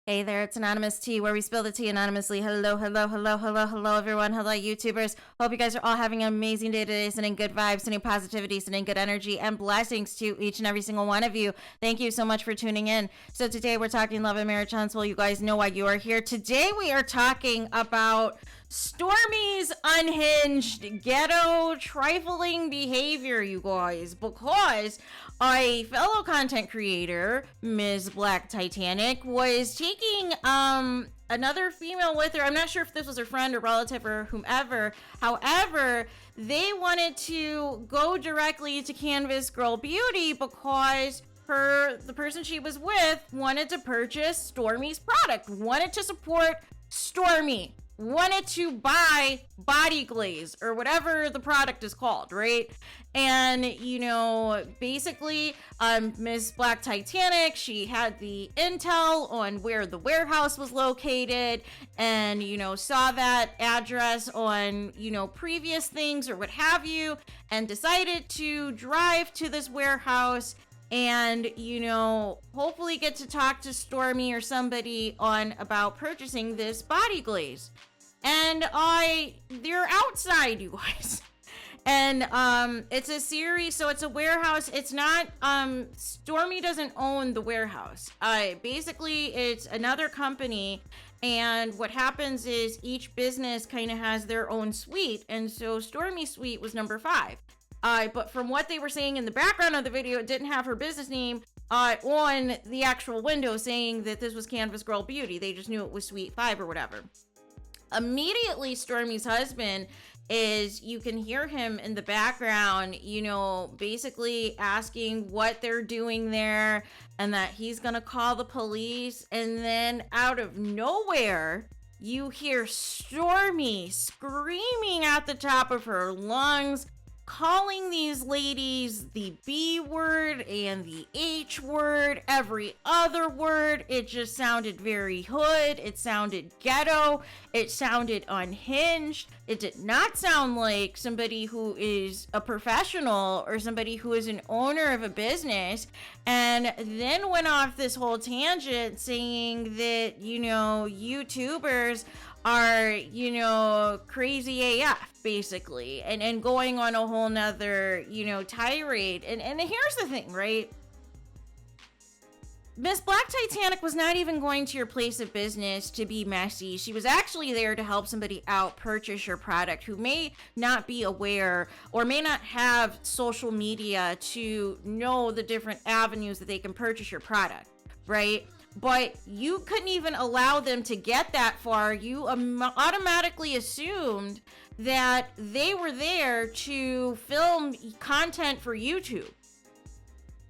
Hey there, it's Anonymous Tea, where we spill the tea anonymously. Hello, hello, hello, hello, hello, everyone. Hello, YouTubers. Hope you guys are all having an amazing day today, sending good vibes, sending positivity, sending good energy, and blessings to each and every single one of you. Thank you so much for tuning in. So today we're talking love and marriage huntsville. You guys know why you are here. Today we are talking about Stormy's unhinged, ghetto, trifling behavior, you guys, because a fellow content creator, Ms. Black Titanic, was taking another female with her. I'm not sure if this was her friend or relative or whomever. However, they wanted to go directly to Canvas Girl Beauty because the person she was with wanted to purchase Stormy's product, wanted to support Stormy, wanted to buy body glaze or whatever the product is called, right? And, you know, basically, Ms. Black Titanic, she had the intel on where the warehouse was located and, you know, saw that address on, you know, previous things or what have you, and decided to drive to this warehouse and, you know, hopefully get to talk to Stormy or somebody on about purchasing this body glaze. And they're outside, you guys. And it's a series, so it's a warehouse. It's not Stormy doesn't own the warehouse. Basically it's another company, and what happens is each business kind of has their own suite, and so Stormy's suite was number 5. But from what they were saying in the background of the video, it didn't have her business name on the actual window saying that this was Canvas Girl Beauty. They just knew it was Suite 5 or whatever. Immediately, Stormy's husband you can hear him in the background, you know, basically asking what they're doing there and that he's gonna call the police. And then out of nowhere, you hear Stormy screaming at the top of her lungs, calling these ladies the B word and the H word, every other word. It just sounded very hood. It sounded ghetto. It sounded unhinged. It did not sound like somebody who is a professional or somebody who is an owner of a business. And then went off this whole tangent saying that, you know, YouTubers are, you know, crazy AF, basically, and going on a whole nother, you know, tirade. And here's the thing, right? Miss Black Titanic was not even going to your place of business to be messy. She was actually there to help somebody out purchase your product who may not be aware or may not have social media to know the different avenues that they can purchase your product, right? But you couldn't even allow them to get that far. You automatically assumed that they were there to film content for YouTube.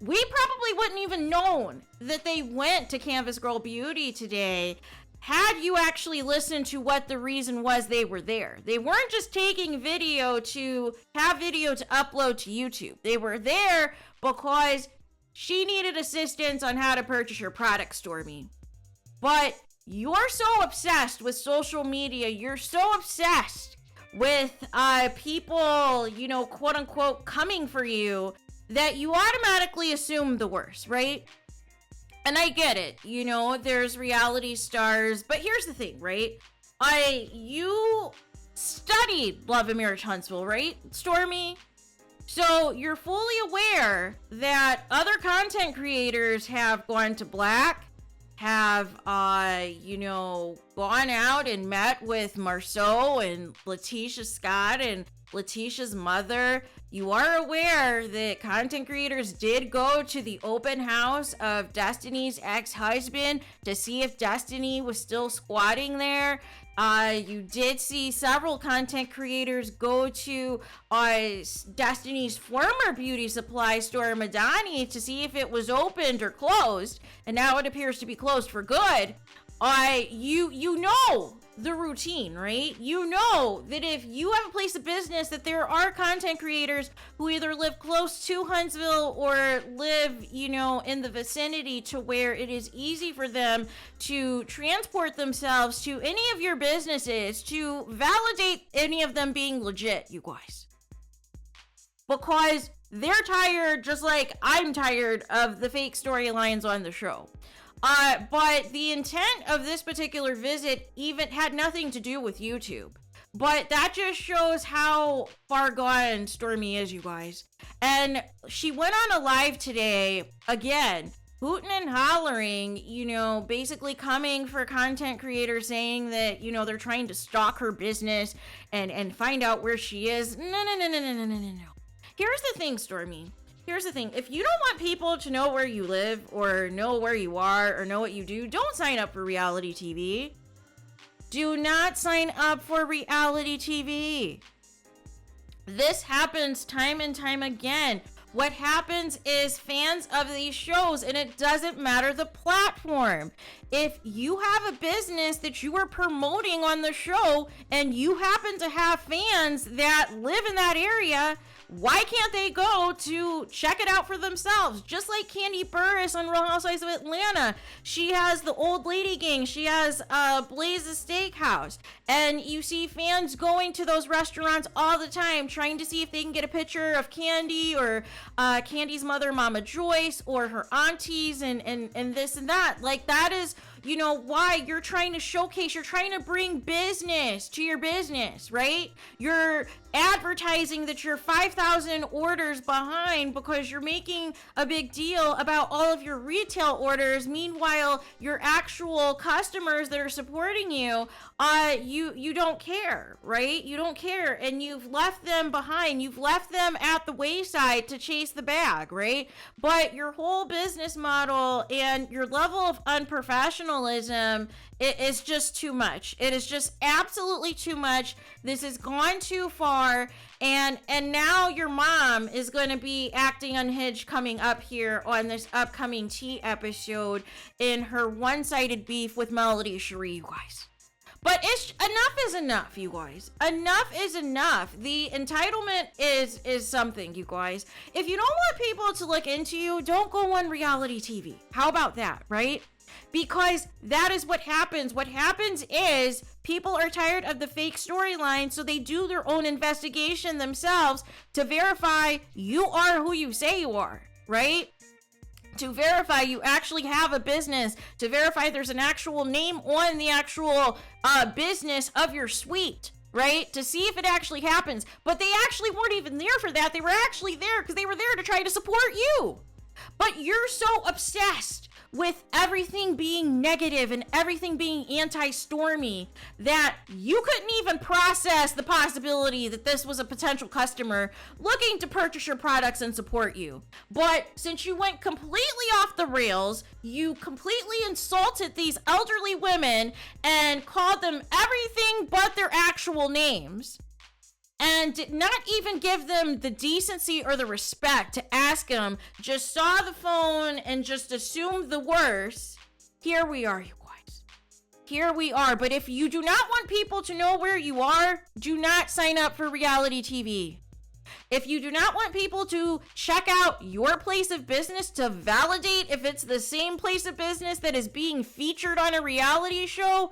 We probably wouldn't even known that they went to Canvas Girl Beauty today had you actually listened to what the reason was they were there. They weren't just taking video to have video to upload to YouTube. They were there because she needed assistance on how to purchase your product, Stormy. But you're so obsessed with social media. You're so obsessed with people, you know, quote unquote, coming for you that you automatically assume the worst, right? And I get it. You know, there's reality stars. But here's the thing, right? You studied Love and Marriage Huntsville, right, Stormy? So you're fully aware that other content creators have gone to Black, have, you know, gone out and met with Marceau and Letitia Scott and Letitia's mother. You are aware that content creators did go to the open house of Destiny's ex-husband to see if Destiny was still squatting there. You did see several content creators go to Destiny's former beauty supply store, Madani, to see if it was opened or closed, and now it appears to be closed for good. You know the routine, right? You know that if you have a place of business, that there are content creators who either live close to Huntsville or live, you know, in the vicinity to where it is easy for them to transport themselves to any of your businesses to validate any of them being legit, you guys. Because they're tired, just like I'm tired of the fake storylines on the show. But the intent of this particular visit even had nothing to do with YouTube. But that just shows how far gone Stormy is, you guys. And she went on a live today, again, hooting and hollering, basically coming for content creators, saying that, they're trying to stalk her business and find out where she is. No. Here's the thing, Stormy. Here's the thing. If you don't want people to know where you live or know where you are or know what you do, don't sign up for reality TV. Do not sign up for reality TV. This happens time and time again. What happens is fans of these shows, and it doesn't matter the platform. If you have a business that you are promoting on the show and you happen to have fans that live in that area, why can't they go to check it out for themselves? Just like Candy Burris on Real Housewives of Atlanta. She has the Old Lady Gang. She has Blaze's Steakhouse. And you see fans going to those restaurants all the time, trying to see if they can get a picture of Candy or Candy's mother, Mama Joyce, or her aunties and this and that. Like, that is, why you're trying to showcase, you're trying to bring business to your business, right? You're advertising that you're 5,000 orders behind because you're making a big deal about all of your retail orders. Meanwhile, your actual customers that are supporting you, you don't care, right? You don't care, and you've left them behind. You've left them at the wayside to chase the bag, right? But your whole business model and your level of unprofessionalism, it is just too much. It is just absolutely too much. This has gone too far, and now your mom is going to be acting unhinged coming up here on this upcoming tea episode in her one-sided beef with Melody Cherie, you guys. But enough is enough, you guys. Enough is enough. The entitlement is something, you guys. If you don't want people to look into you, don't go on reality TV. How about that, right? Because that is what happens. What happens is people are tired of the fake storyline, so they do their own investigation themselves to verify you are who you say you are, right? To verify you actually have a business, to verify there's an actual name on the actual business of your suite, right? To see if it actually happens. But they actually weren't even there for that. They were actually there because they were there to try to support you. But you're so obsessed with everything being negative and everything being anti-Stormy that you couldn't even process the possibility that this was a potential customer looking to purchase your products and support you. But since you went completely off the rails, you completely insulted these elderly women and called them everything but their actual names, and did not even give them the decency or the respect to ask them, just saw the phone and just assumed the worst. Here we are, you guys. Here we are. But if you do not want people to know where you are, do not sign up for reality TV. If you do not want people to check out your place of business to validate if it's the same place of business that is being featured on a reality show,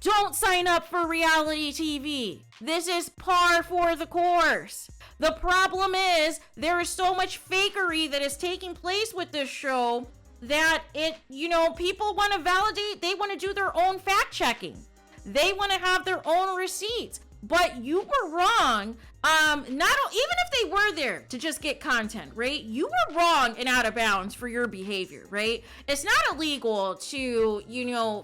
don't sign up for reality TV. This is par for the course. The problem is there is so much fakery that is taking place with this show that people want to validate. They want to do their own fact checking. They want to have their own receipts. But you were wrong. Even if they were there to just get content, right? You were wrong and out of bounds for your behavior, right? It's not illegal to,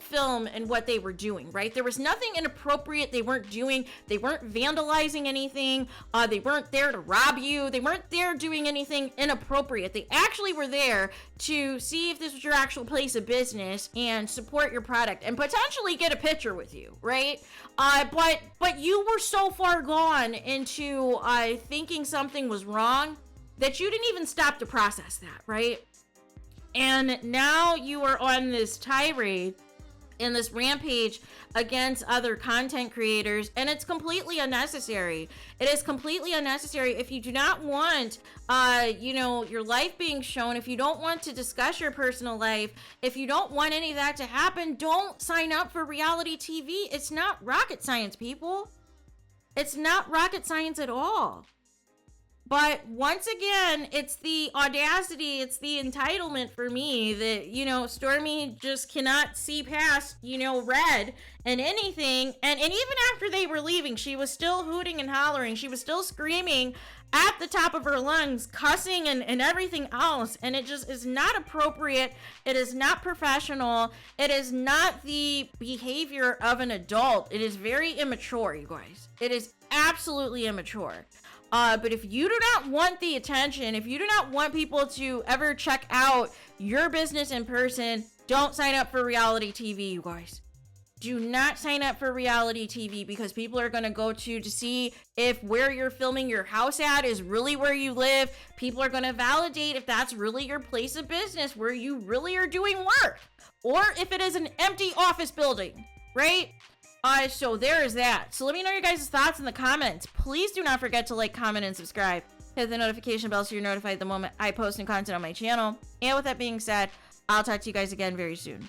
film and what they were doing, right? There was nothing inappropriate they weren't doing. They weren't vandalizing anything. They weren't there to rob you. They weren't there doing anything inappropriate. They actually were there to see if this was your actual place of business and support your product and potentially get a picture with you, right? But you were so far gone into thinking something was wrong that you didn't even stop to process that, right? And now you are on this tirade and this rampage against other content creators, and it's completely unnecessary. It is completely unnecessary. If you do not want your life being shown, if you don't want to discuss your personal life, if you don't want any of that to happen, don't sign up for reality TV. It's not rocket science, people. It's not rocket science at all. But once again, it's the audacity, it's the entitlement for me that, you know, Stormy just cannot see past, you know, red and anything. And even after they were leaving, she was still hooting and hollering. She was still screaming at the top of her lungs, cussing and everything else. And it just is not appropriate. It is not professional. It is not the behavior of an adult. It is very immature, you guys. It is absolutely immature. But if you do not want the attention, if you do not want people to ever check out your business in person, don't sign up for reality TV, you guys. Do not sign up for reality TV, because people are going to go to see if where you're filming your house at is really where you live. People are going to validate if that's really your place of business, where you really are doing work, or if it is an empty office building, right? So there is that. So let me know your guys' thoughts in the comments. Please do not forget to like, comment, and subscribe. Hit the notification bell so you're notified the moment I post new content on my channel. And with that being said, I'll talk to you guys again very soon.